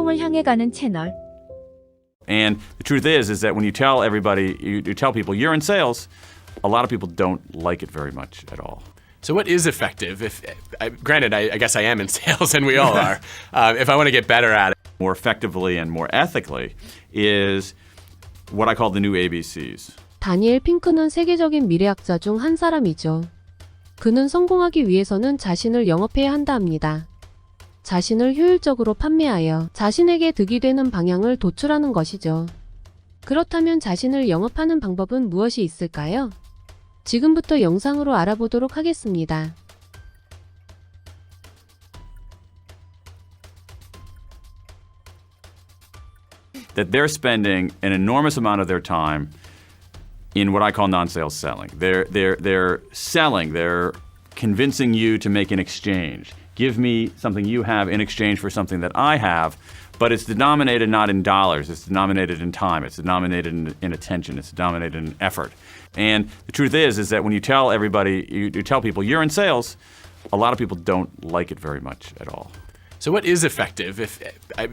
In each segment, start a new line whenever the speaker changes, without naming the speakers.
성공을 향해 가는 채널.
And the truth is that when you tell everybody, you tell people you're in sales, a lot of people don't like it very much at all.
So what is effective? Granted, I guess I am in sales, and we all are. If I want to get better at it.
More effectively and more ethically is what I call the new ABCs.
다니엘 핑크는 세계적인 미래학자 중 한 사람이죠. 그는 성공하기 위해서는 자신을 영업해야 한다 합니다. 자신을 효율적으로 판매하여 자신에게 득이 되는 방향을 도출하는 것이죠. 그렇다면 자신을 영업하는 방법은 무엇이 있을까요? 지금부터 영상으로 알아보도록 하겠습니다.
That they're spending an enormous amount of their time in what I call non-sales selling. They're selling. They're convincing you to make an exchange. Give me something you have in exchange for something that I have, but it's denominated not in dollars. It's denominated in time. It's denominated in attention. It's denominated in effort. And the truth is that when you tell everybody, you tell people you're in sales, a lot of people don't like it very much at all.
So what is effective?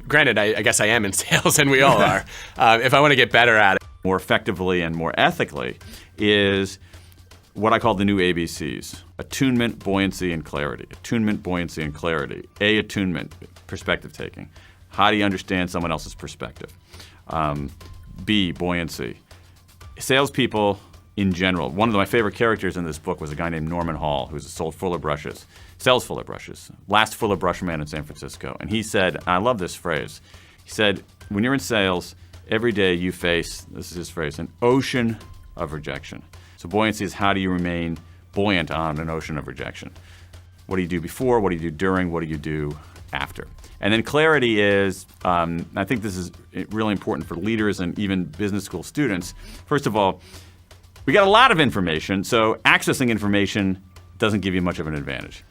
Granted, I guess I am in sales, and we all are. If I want to get better at it.
More effectively and more ethically is what I call the new ABCs. Attunement, buoyancy, and clarity. Attunement, buoyancy, and clarity. A, attunement, perspective taking. How do you understand someone else's perspective? B, buoyancy. Salespeople in general. One of my favorite characters in this book was a guy named Norman Hall, who's sold fuller brushes, sells fuller brushes, last fuller brush man in San Francisco. And he said, I love this phrase, he said, when you're in sales, every day you face, this is his phrase, an ocean of rejection. So buoyancy is how do you remain buoyant on an ocean of rejection? What do you do before? What do you do during? What do you do after? And then clarity is, I think this is really important for leaders and even business school students. First of all, we got a lot of information, so accessing information doesn't give you much of an advantage.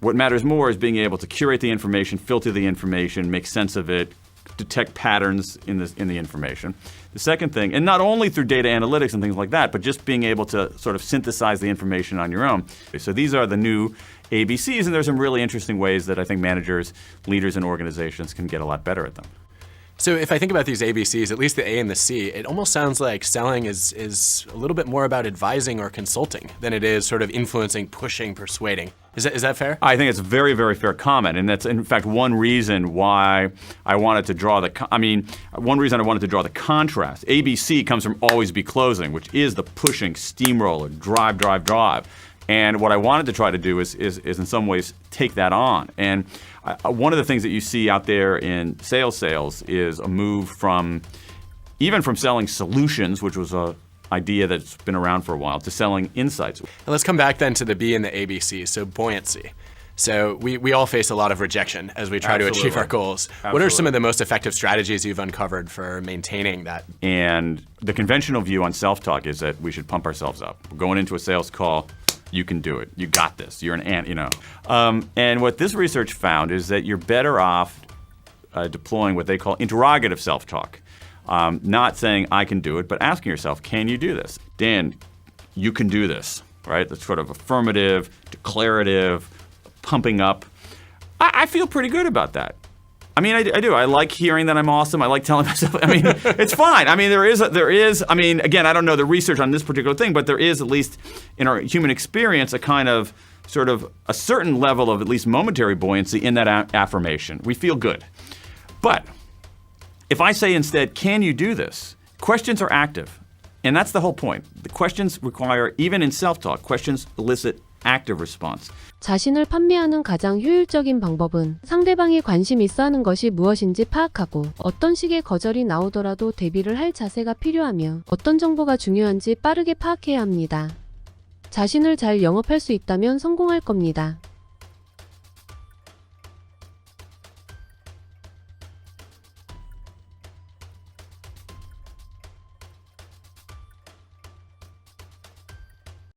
What matters more is being able to curate the information, filter the information, make sense of it, detect patterns in the information. The second thing, and not only through data analytics and things like that, but just being able to sort of synthesize the information on your own. So these are the new ABCs, and there's some really interesting ways that I think managers, leaders, and organizations can get a lot better at them.
So if I think about these ABCs, at least the A and the C, it almost sounds like selling is a little bit more about advising or consulting than it is sort of influencing, pushing, persuading. Is that fair?
I think it's a very, very fair comment, and that's in fact one reason why I wanted to draw the contrast. ABC comes from always be closing, which is the pushing, steamroller, drive. And what I wanted to try to do is in some ways take that on. And one of the things that you see out there in sales is a move from selling solutions, which was a idea that's been around for a while, to selling insights.
And let's come back then to the B and the ABC, so buoyancy. So we all face a lot of rejection as we try to achieve our goals. Absolutely. What are some of the most effective strategies you've uncovered for maintaining that?
And the conventional view on self-talk is that we should pump ourselves up. We're going into a sales call, you can do it. You got this. You're an ant, you know. And what this research found is that you're better off deploying what they call interrogative self-talk. Not saying I can do it, but asking yourself, can you do this? Dan, you can do this, right? That's sort of affirmative, declarative, pumping up. I feel pretty good about that. I mean, I do. I like hearing that I'm awesome. I like telling myself, I mean, it's fine. I mean, there is, I mean, again, I don't know the research on this particular thing, but there is, at least in our human experience, a kind of sort of a certain level of at least momentary buoyancy in that affirmation. We feel good. But if I say instead, can you do this? Questions are active. And that's the whole point. The questions require, even in self-talk, questions elicit active response.
자신을 판매하는 가장 효율적인 방법은 상대방이 관심 있어 하는 것이 무엇인지 파악하고 어떤 식의 거절이 나오더라도 대비를 할 자세가 필요하며 어떤 정보가 중요한지 빠르게 파악해야 합니다. 자신을 잘 영업할 수 있다면 성공할 겁니다.